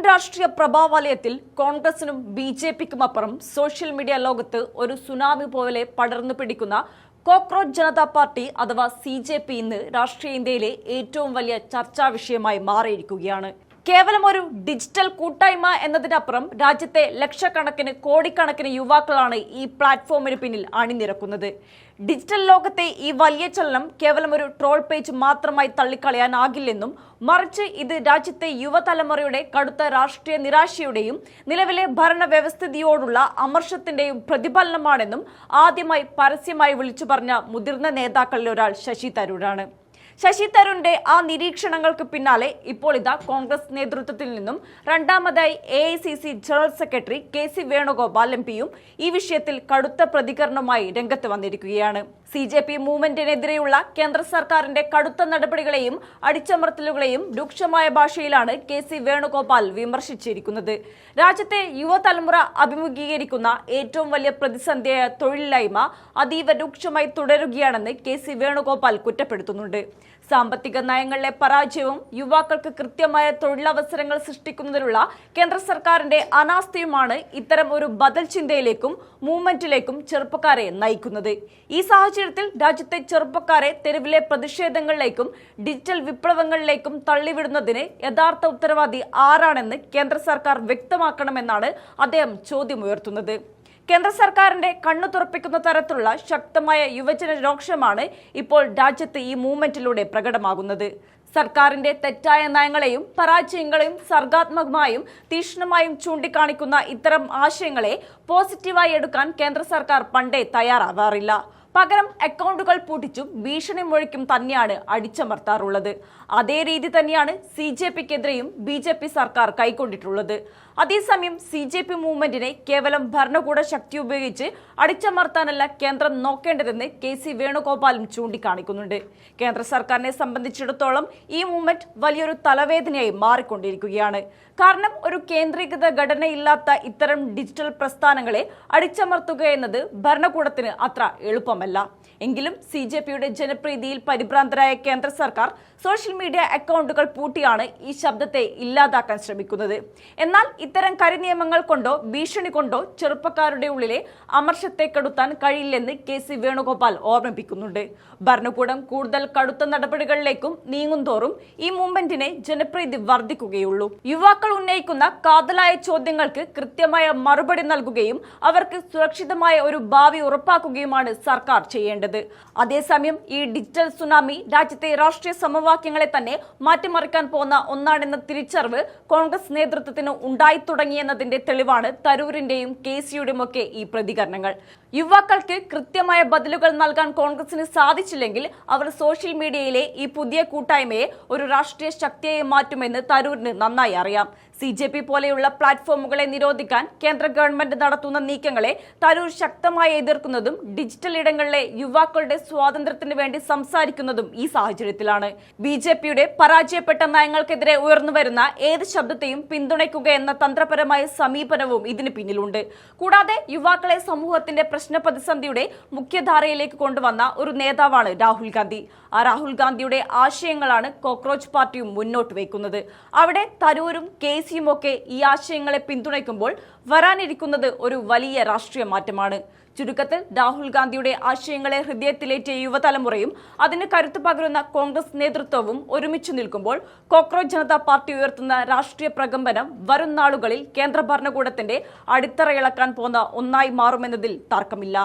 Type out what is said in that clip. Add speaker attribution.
Speaker 1: രാഷ്ട്രീയ പ്രഭാവലയത്തിൽ കോൺഗ്രസിനും ബി.ജെ.പിക്കും അപ്പുറം സോഷ്യൽ മീഡിയ ലോകത്ത് ഒരു സുനാമി പോലെ പടർന്നു പിടിക്കുന്ന കോക്രോച്ച് ജനതാ പാർട്ടി അഥവാ CJP ഇന്ന് രാഷ്ട്രീയ ഇന്ത്യയിലെ ഏറ്റവും വലിയ ചർച്ചാ വിഷയമായി മാറിയിരിക്കുകയാണ്. കേവലം ഒരു ഡിജിറ്റൽ കൂട്ടായ്മ എന്നതിനപ്പുറം രാജ്യത്തെ ലക്ഷക്കണക്കിന് കോടിക്കണക്കിന് യുവാക്കളാണ് ഈ പ്ലാറ്റ്ഫോമിന് പിന്നിൽ അണിനിരക്കുന്നത്. ഡിജിറ്റൽ ലോകത്തെ ഈ വലിയ ചലനം കേവലം ഒരു ട്രോൾ പേജ് മാത്രമായി തള്ളിക്കളയാനാകില്ലെന്നും മറിച്ച് ഇത് രാജ്യത്തെ യുവതലമുറയുടെ കടുത്ത രാഷ്ട്രീയ നിരാശയുടെയും നിലവിലെ ഭരണവ്യവസ്ഥിതിയോടുള്ള അമർഷത്തിന്റെയും പ്രതിഫലനമാണെന്നും ആദ്യമായി പരസ്യമായി വിളിച്ചു പറഞ്ഞ മുതിർന്ന നേതാക്കളിൽ ഒരാൾ ശശി തരൂരാണ്. ശശി തരൂരിന്റെ ആ നിരീക്ഷണങ്ങൾക്ക് പിന്നാലെ ഇപ്പോൾ ഇതാ കോൺഗ്രസ് നേതൃത്വത്തിൽ നിന്നും രണ്ടാമതായി AICC general secretary KC Venugopal MPയും ഈ വിഷയത്തിൽ കടുത്ത പ്രതികരണവുമായി രംഗത്ത് വന്നിരിക്കുകയാണ്. CJP മൂവ്മെന്റിനെതിരെയുള്ള കേന്ദ്ര സർക്കാരിന്റെ കടുത്ത നടപടികളെയും അടിച്ചമർത്തലുകളെയും രൂക്ഷമായ ഭാഷയിലാണ് KC വേണുഗോപാൽ വിമർശിച്ചിരിക്കുന്നത്. രാജ്യത്തെ യുവതലമുറ അഭിമുഖീകരിക്കുന്ന ഏറ്റവും വലിയ പ്രതിസന്ധിയായ തൊഴിലില്ലായ്മ അതീവ രൂക്ഷമായി തുടരുകയാണെന്ന് KC വേണുഗോപാൽ കുറ്റപ്പെടുത്തുന്നുണ്ട്. സാമ്പത്തിക നയങ്ങളിലെ പരാജയവും യുവാക്കൾക്ക് കൃത്യമായ തൊഴിലവസരങ്ങൾ സൃഷ്ടിക്കുന്നതിനുള്ള കേന്ദ്ര സർക്കാരിന്റെ അനാസ്ഥയുമാണ് ഇത്തരം ഒരു ബദൽ ചിന്തയിലേക്കും മൂവ്മെന്റിലേക്കും ചെറുപ്പക്കാരെ നയിക്കുന്നത്. ഈ സാഹചര്യത്തിൽ രാജ്യത്തെ ചെറുപ്പക്കാരെ തെരുവിലെ പ്രതിഷേധങ്ങളിലേക്കും ഡിജിറ്റൽ വിപ്ലവങ്ങളിലേക്കും തള്ളിവിടുന്നതിന് യഥാർത്ഥ ഉത്തരവാദി ആരാണെന്ന് കേന്ദ്ര സർക്കാർ വ്യക്തമാക്കണമെന്നാണ് അദ്ദേഹം ചോദ്യമുയർത്തുന്നത്. കേന്ദ്ര സർക്കാരിന്റെ കണ്ണു തുറപ്പിക്കുന്ന തരത്തിലുള്ള ശക്തമായ യുവജന രോക്ഷമാണ് ഇപ്പോൾ രാജ്യത്ത് ഈ മൂവ്മെന്റിലൂടെ പ്രകടമാകുന്നത്. സർക്കാരിന്റെ തെറ്റായ നയങ്ങളെയും പരാജയങ്ങളെയും സർഗാത്മകമായും തീക്ഷ്ണമായും ചൂണ്ടിക്കാണിക്കുന്ന ഇത്തരം ആശയങ്ങളെ പോസിറ്റീവായി എടുക്കാൻ കേന്ദ്ര സർക്കാർ പണ്ടേ തയ്യാറാവാറില്ല. പകരം അക്കൗണ്ടുകൾ പൂട്ടിച്ചും ഭീഷണി മുഴക്കും തന്നെയാണ് അടിച്ചമർത്താറുള്ളത്. അതേ രീതി തന്നെയാണ് CJPക്കെതിരെയും BJP സർക്കാർ കൈക്കൊണ്ടിട്ടുള്ളത്. അതേസമയം CJP മൂവ്മെന്റിനെ കേവലം ഭരണകൂട ശക്തി ഉപയോഗിച്ച് അടിച്ചമർത്താനല്ല കേന്ദ്രം നോക്കേണ്ടതെന്ന് KC വേണുഗോപാലും ചൂണ്ടിക്കാണിക്കുന്നുണ്ട്. കേന്ദ്ര സർക്കാരിനെ സംബന്ധിച്ചിടത്തോളം ഈ മൂവ്മെന്റ് വലിയൊരു തലവേദനയായി മാറിക്കൊണ്ടിരിക്കുകയാണ്. കാരണം ഒരു കേന്ദ്രീകൃത ഘടനയില്ലാത്ത ഇത്തരം ഡിജിറ്റൽ പ്രസ്ഥാനങ്ങളെ അടിച്ചമർത്തുക എന്നത് ഭരണകൂടത്തിന് അത്ര എളുപ്പമല്ല. എങ്കിലും CJPയുടെ ജനപ്രീതിയിൽ പരിഭ്രാന്തരായ കേന്ദ്ര സർക്കാർ സോഷ്യൽ മീഡിയ അക്കൗണ്ടുകൾ പൂട്ടിയാണ് ഈ ശബ്ദത്തെ ഇല്ലാതാക്കാൻ ശ്രമിക്കുന്നത്. എന്നാൽ ഇത്തരം കരിനിയമങ്ങൾ കൊണ്ടോ ഭീഷണി കൊണ്ടോ ചെറുപ്പക്കാരുടെ ഉള്ളിലെ അമർഷത്തെ കെടുത്താൻ കഴിയില്ലെന്ന് KC വേണുഗോപാൽ ഓർമ്മിപ്പിക്കുന്നുണ്ട്. ഭരണകൂടം കൂടുതൽ കടുത്ത നടപടികളിലേക്കും നീങ്ങുന്തോറും ഈ മൂവ്മെന്റിനെ ജനപ്രീതി വർദ്ധിക്കുകയുള്ളൂ. യുവാക്കൾ ഉന്നയിക്കുന്ന കാതലായ ചോദ്യങ്ങൾക്ക് കൃത്യമായ മറുപടി നൽകുകയും അവർക്ക് സുരക്ഷിതമായ ഒരു ഭാവി ഉറപ്പാക്കുകയുമാണ് സർക്കാർ ചെയ്യേണ്ടത്. അതേസമയം ഈ ഡിജിറ്റൽ സുനാമി രാജ്യത്തെ രാഷ്ട്രീയ സമവാക്യങ്ങളെ തന്നെ മാറ്റിമറിക്കാൻ പോകുന്ന ഒന്നാണെന്ന തിരിച്ചറിവ് കോൺഗ്രസ് നേതൃത്വത്തിന് ഉണ്ടായി തുടങ്ങിയെന്നതിന്റെ തെളിവാണ് തരൂരിന്റെയും KCയുടെയും ഒക്കെ ഈ പ്രതികരണങ്ങൾ. യുവാക്കൾക്ക് കൃത്യമായ ബദലുകൾ നൽകാൻ കോൺഗ്രസിന് സാധിച്ചില്ലെങ്കിൽ അവർ സോഷ്യൽ മീഡിയയിലെ ഈ പുതിയ കൂട്ടായ്മയെ ഒരു രാഷ്ട്രീയ ശക്തിയായി മാറ്റുമെന്ന് തരൂരിന് നന്നായി അറിയാം. CJP പോലെയുള്ള പ്ലാറ്റ്ഫോമുകളെ നിരോധിക്കാൻ കേന്ദ്ര ഗവൺമെന്റ് നടത്തുന്ന നീക്കങ്ങളെ തരൂർ ശക്തമായി എതിർക്കുന്നതും ഡിജിറ്റൽ ഇടങ്ങളിലെ യുവാക്കളുടെ സ്വാതന്ത്ര്യത്തിന് വേണ്ടി സംസാരിക്കുന്നതും ഈ സാഹചര്യത്തിലാണ്. BJPയുടെ പരാജയപ്പെട്ട നയങ്ങൾക്കെതിരെ ഉയർന്നുവരുന്ന ഏത് ശബ്ദത്തെയും പിന്തുണയ്ക്കുക എന്ന തന്ത്രപരമായ സമീപനവും ഇതിന് പിന്നിലുണ്ട്. കൂടാതെ യുവാക്കളെ സമൂഹത്തിന്റെ പ്രശ്ന പ്രതിസന്ധിയുടെ മുഖ്യധാരയിലേക്ക് കൊണ്ടുവന്ന ഒരു നേതാവാണ് രാഹുൽ ഗാന്ധി. ആ രാഹുൽ ഗാന്ധിയുടെ ആശയങ്ങളാണ് കോക്രോച്ച് പാർട്ടിയും മുന്നോട്ട് വയ്ക്കുന്നത്. അവിടെ തരൂരും KCയും ഒക്കെ ഈ ആശയങ്ങളെ പിന്തുണയ്ക്കുമ്പോൾ വരാനിരിക്കുന്നത് ഒരു വലിയ രാഷ്ട്രീയ മാറ്റമാണ്. ചുരുക്കത്തിൽ രാഹുൽ ഗാന്ധിയുടെ ആശയങ്ങളെ ഹൃദയത്തിലേറ്റിയ യുവതലമുറയും അതിന് കരുത്തു പകരുന്ന കോൺഗ്രസ് നേതൃത്വവും ഒരുമിച്ച് നിൽക്കുമ്പോൾ കോക്രോച്ച് ജനതാ പാർട്ടി ഉയർത്തുന്ന രാഷ്ട്രീയ പ്രകമ്പനം വരും നാളുകളിൽ കേന്ദ്ര ഭരണകൂടത്തിന്റെ അടിത്തറയിളക്കാൻ പോകുന്ന ഒന്നായി മാറുമെന്നതിൽ തർക്കമില്ല.